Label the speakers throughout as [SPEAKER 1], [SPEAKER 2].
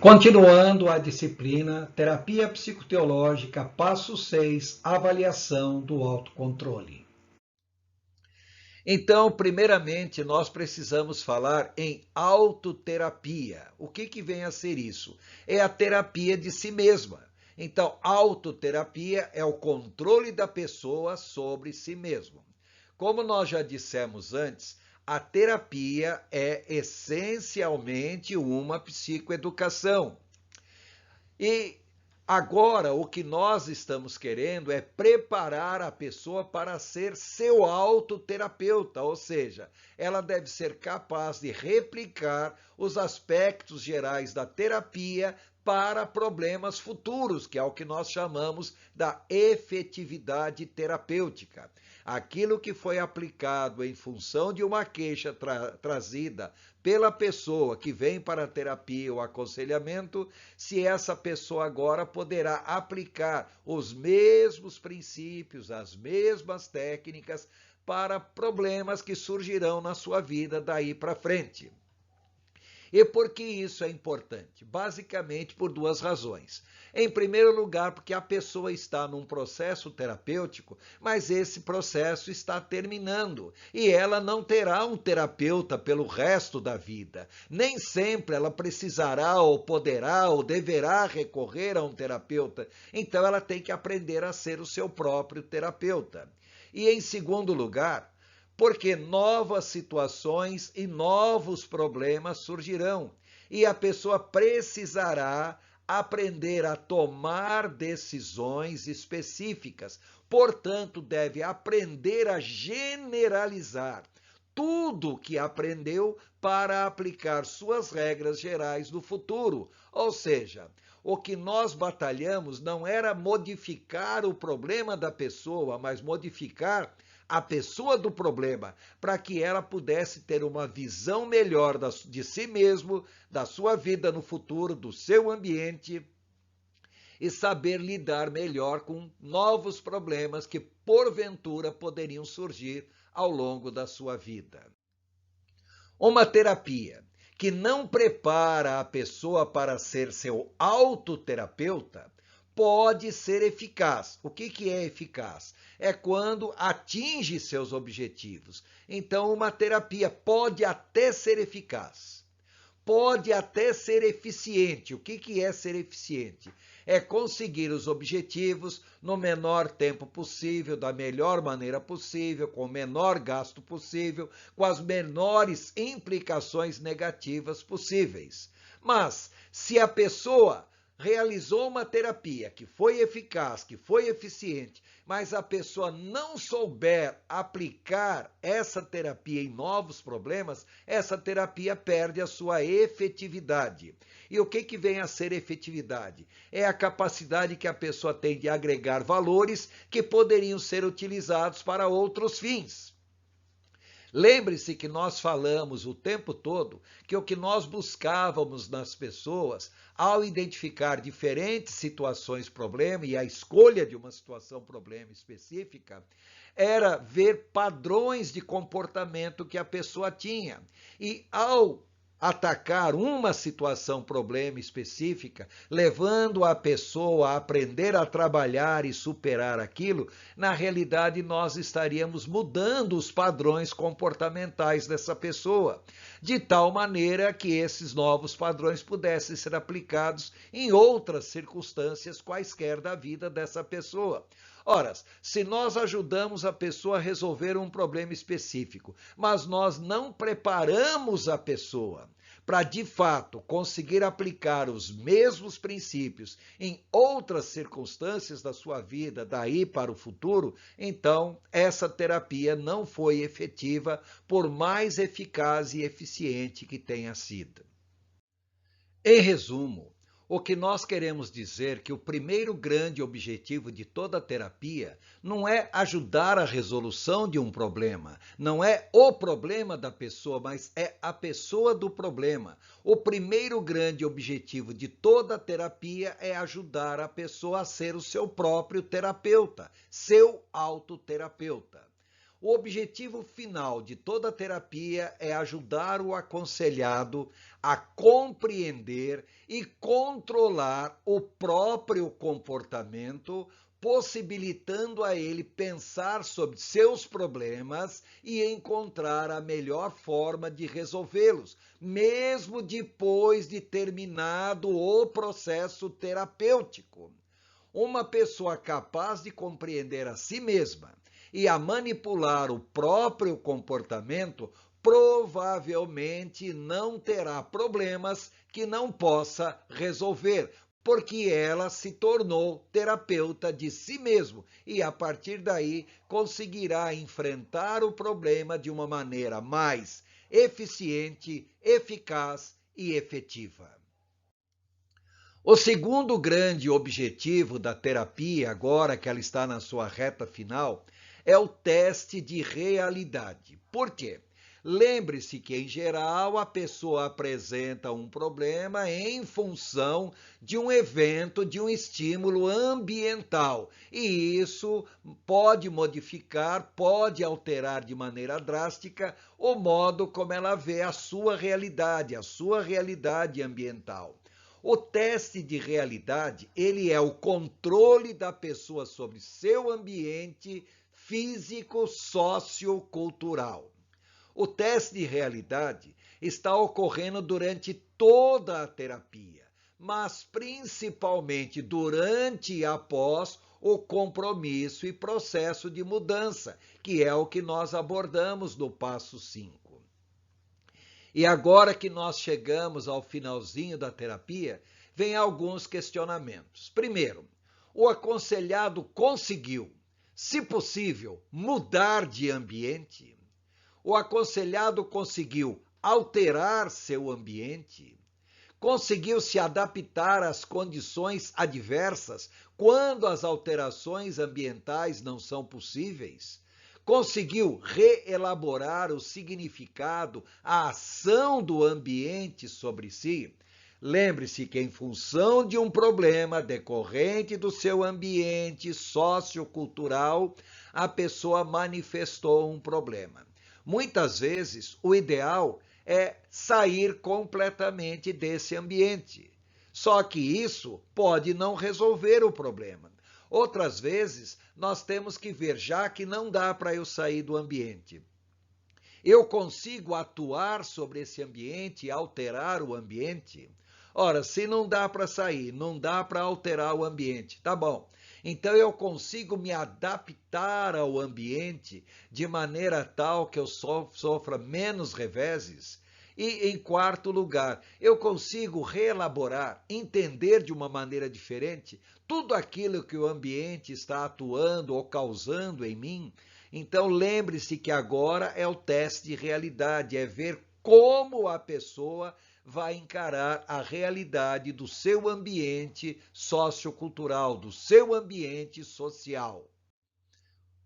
[SPEAKER 1] Continuando a disciplina Terapia Psicoteológica, passo 6, avaliação do autocontrole.
[SPEAKER 2] Então, primeiramente, nós precisamos falar em autoterapia. O que vem a ser isso? É a terapia de si mesma. Então, autoterapia é o controle da pessoa sobre si mesma. Como nós já dissemos antes, a terapia é essencialmente uma psicoeducação. E agora o que nós estamos querendo é preparar a pessoa para ser seu autoterapeuta, ou seja, ela deve ser capaz de replicar os aspectos gerais da terapia para problemas futuros, que é o que nós chamamos da efetividade terapêutica. Aquilo que foi aplicado em função de uma queixa trazida pela pessoa que vem para a terapia ou aconselhamento, se essa pessoa agora poderá aplicar os mesmos princípios, as mesmas técnicas para problemas que surgirão na sua vida daí para frente. E por que isso é importante? Basicamente por duas razões. Em primeiro lugar, porque a pessoa está num processo terapêutico, mas esse processo está terminando e ela não terá um terapeuta pelo resto da vida. Nem sempre ela precisará ou poderá ou deverá recorrer a um terapeuta. Então ela tem que aprender a ser o seu próprio terapeuta. E em segundo lugar, porque novas situações e novos problemas surgirão e a pessoa precisará aprender a tomar decisões específicas. Portanto, deve aprender a generalizar tudo o que aprendeu para aplicar suas regras gerais no futuro. Ou seja, o que nós batalhamos não era modificar o problema da pessoa, mas modificar a pessoa do problema, para que ela pudesse ter uma visão melhor de si mesmo, da sua vida no futuro, do seu ambiente e saber lidar melhor com novos problemas que porventura poderiam surgir ao longo da sua vida. Uma terapia que não prepara a pessoa para ser seu autoterapeuta pode ser eficaz. O que é eficaz? É quando atinge seus objetivos. Então, uma terapia pode até ser eficaz, pode até ser eficiente. O que é ser eficiente? É conseguir os objetivos no menor tempo possível, da melhor maneira possível, com o menor gasto possível, com as menores implicações negativas possíveis. Mas, se a pessoa realizou uma terapia que foi eficaz, que foi eficiente, mas a pessoa não souber aplicar essa terapia em novos problemas, essa terapia perde a sua efetividade. E o que vem a ser efetividade? É a capacidade que a pessoa tem de agregar valores que poderiam ser utilizados para outros fins. Lembre-se que nós falamos o tempo todo que o que nós buscávamos nas pessoas, ao identificar diferentes situações problema e a escolha de uma situação problema específica, era ver padrões de comportamento que a pessoa tinha. E ao atacar uma situação, problema específica, levando a pessoa a aprender a trabalhar e superar aquilo, na realidade nós estaríamos mudando os padrões comportamentais dessa pessoa, de tal maneira que esses novos padrões pudessem ser aplicados em outras circunstâncias quaisquer da vida dessa pessoa. Ora, se nós ajudamos a pessoa a resolver um problema específico, mas nós não preparamos a pessoa para, de fato, conseguir aplicar os mesmos princípios em outras circunstâncias da sua vida, daí para o futuro, então essa terapia não foi efetiva, por mais eficaz e eficiente que tenha sido. Em resumo, o que nós queremos dizer é que o primeiro grande objetivo de toda terapia não é ajudar a resolução de um problema, não é o problema da pessoa, mas é a pessoa do problema. O primeiro grande objetivo de toda terapia é ajudar a pessoa a ser o seu próprio terapeuta, seu autoterapeuta. O objetivo final de toda terapia é ajudar o aconselhado a compreender e controlar o próprio comportamento, possibilitando a ele pensar sobre seus problemas e encontrar a melhor forma de resolvê-los, mesmo depois de terminado o processo terapêutico. Uma pessoa capaz de compreender a si mesma e a manipular o próprio comportamento provavelmente não terá problemas que não possa resolver, porque ela se tornou terapeuta de si mesmo e a partir daí conseguirá enfrentar o problema de uma maneira mais eficiente, eficaz e efetiva. O segundo grande objetivo da terapia, agora que ela está na sua reta final, é o teste de realidade. Por quê? Lembre-se que, em geral, a pessoa apresenta um problema em função de um evento, de um estímulo ambiental. E isso pode modificar, pode alterar de maneira drástica o modo como ela vê a sua realidade ambiental. O teste de realidade, ele é o controle da pessoa sobre seu ambiente físico, sociocultural. O teste de realidade está ocorrendo durante toda a terapia, mas principalmente durante e após o compromisso e processo de mudança, que é o que nós abordamos no passo 5. E agora que nós chegamos ao finalzinho da terapia, vem alguns questionamentos. Primeiro, o aconselhado conseguiu, se possível, mudar de ambiente? O aconselhado conseguiu alterar seu ambiente? Conseguiu se adaptar às condições adversas quando as alterações ambientais não são possíveis? Conseguiu reelaborar o significado, a ação do ambiente sobre si? Lembre-se que, em função de um problema decorrente do seu ambiente sociocultural, a pessoa manifestou um problema. Muitas vezes, o ideal é sair completamente desse ambiente. Só que isso pode não resolver o problema. Outras vezes, nós temos que ver, já que não dá para eu sair do ambiente, eu consigo atuar sobre esse ambiente e alterar o ambiente? Ora, se não dá para sair, não dá para alterar o ambiente, tá bom. Então eu consigo me adaptar ao ambiente de maneira tal que eu sofra menos reveses? E, em quarto lugar, eu consigo reelaborar, entender de uma maneira diferente tudo aquilo que o ambiente está atuando ou causando em mim? Então lembre-se que agora é o teste de realidade, é ver como a pessoa vai encarar a realidade do seu ambiente sociocultural, do seu ambiente social.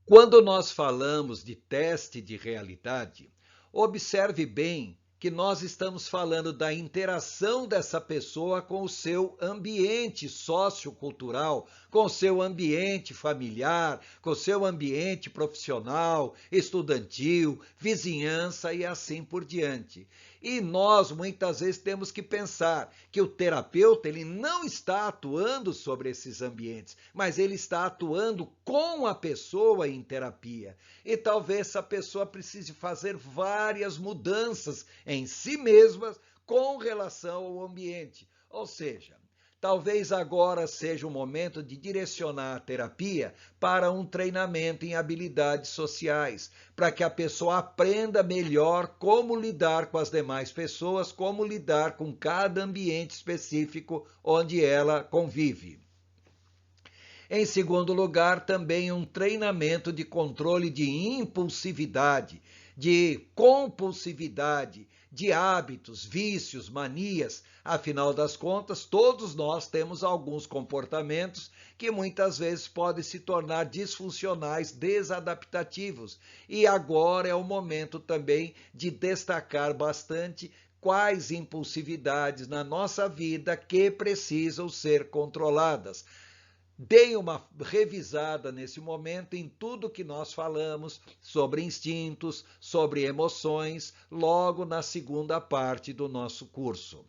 [SPEAKER 2] Quando nós falamos de teste de realidade, observe bem que nós estamos falando da interação dessa pessoa com o seu ambiente sociocultural, com o seu ambiente familiar, com o seu ambiente profissional, estudantil, vizinhança e assim por diante. E nós, muitas vezes, temos que pensar que o terapeuta ele não está atuando sobre esses ambientes, mas ele está atuando com a pessoa em terapia. E talvez essa pessoa precise fazer várias mudanças em si mesma com relação ao ambiente. Ou seja, talvez agora seja o momento de direcionar a terapia para um treinamento em habilidades sociais, para que a pessoa aprenda melhor como lidar com as demais pessoas, como lidar com cada ambiente específico onde ela convive. Em segundo lugar, também um treinamento de controle de impulsividade, de compulsividade, de hábitos, vícios, manias. Afinal das contas, todos nós temos alguns comportamentos que muitas vezes podem se tornar disfuncionais, desadaptativos. E agora é o momento também de destacar bastante quais impulsividades na nossa vida que precisam ser controladas. Deem uma revisada nesse momento em tudo que nós falamos sobre instintos, sobre emoções, logo na segunda parte do nosso curso.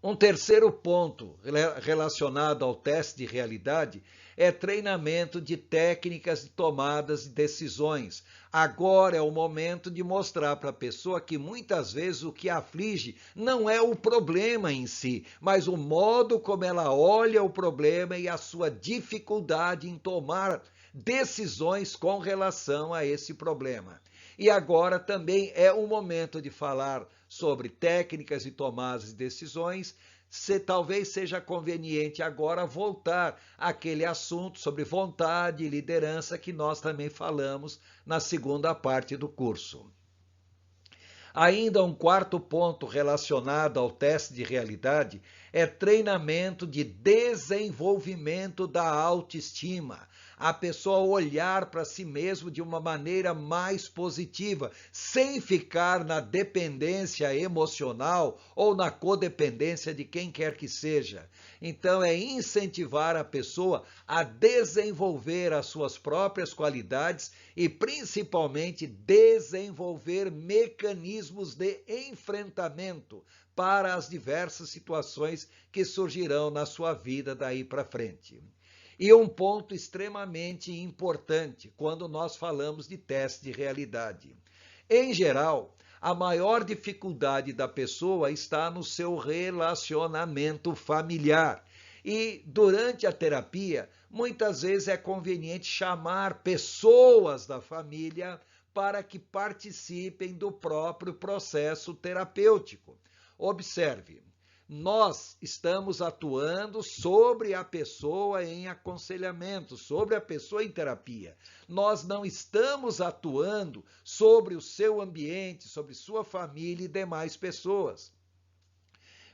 [SPEAKER 2] Um terceiro ponto relacionado ao teste de realidade é treinamento de técnicas de tomadas de decisões. Agora é o momento de mostrar para a pessoa que muitas vezes o que aflige não é o problema em si, mas o modo como ela olha o problema e a sua dificuldade em tomar decisões com relação a esse problema. E agora também é o momento de falar sobre técnicas e tomadas de decisões. Talvez seja conveniente agora voltar àquele assunto sobre vontade e liderança que nós também falamos na segunda parte do curso. Ainda um quarto ponto relacionado ao teste de realidade é treinamento de desenvolvimento da autoestima. A pessoa olhar para si mesmo de uma maneira mais positiva, sem ficar na dependência emocional ou na codependência de quem quer que seja. Então, é incentivar a pessoa a desenvolver as suas próprias qualidades e, principalmente, desenvolver mecanismos de enfrentamento para as diversas situações que surgirão na sua vida daí para frente. E um ponto extremamente importante quando nós falamos de teste de realidade. Em geral, a maior dificuldade da pessoa está no seu relacionamento familiar. E durante a terapia, muitas vezes é conveniente chamar pessoas da família para que participem do próprio processo terapêutico. Observe, nós estamos atuando sobre a pessoa em aconselhamento, sobre a pessoa em terapia. Nós não estamos atuando sobre o seu ambiente, sobre sua família e demais pessoas.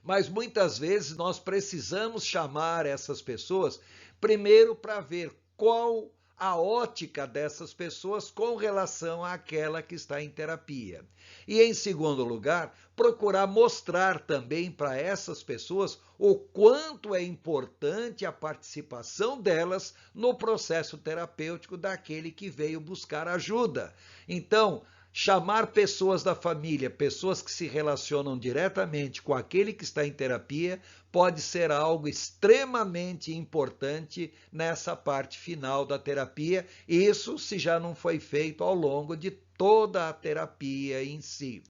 [SPEAKER 2] Mas muitas vezes nós precisamos chamar essas pessoas primeiro para ver qual a ótica dessas pessoas com relação àquela que está em terapia. E, em segundo lugar, procurar mostrar também para essas pessoas o quanto é importante a participação delas no processo terapêutico daquele que veio buscar ajuda. Então, chamar pessoas da família, pessoas que se relacionam diretamente com aquele que está em terapia, pode ser algo extremamente importante nessa parte final da terapia, isso se já não foi feito ao longo de toda a terapia em si.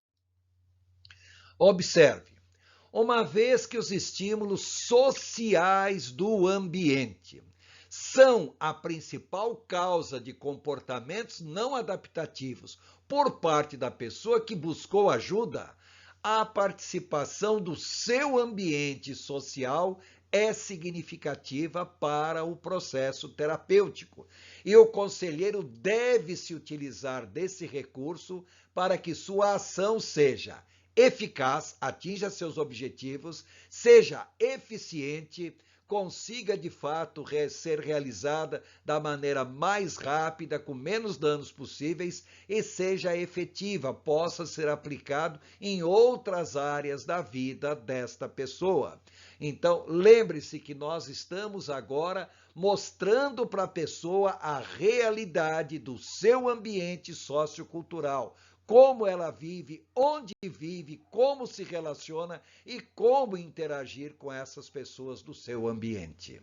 [SPEAKER 2] Observe, uma vez que os estímulos sociais do ambiente são a principal causa de comportamentos não adaptativos por parte da pessoa que buscou ajuda, a participação do seu ambiente social é significativa para o processo terapêutico. E o conselheiro deve se utilizar desse recurso para que sua ação seja eficaz, atinja seus objetivos, seja eficiente, consiga de fato ser realizada da maneira mais rápida, com menos danos possíveis e seja efetiva, possa ser aplicado em outras áreas da vida desta pessoa. Então, lembre-se que nós estamos agora mostrando para a pessoa a realidade do seu ambiente sociocultural, como ela vive, onde vive, como se relaciona e como interagir com essas pessoas do seu ambiente.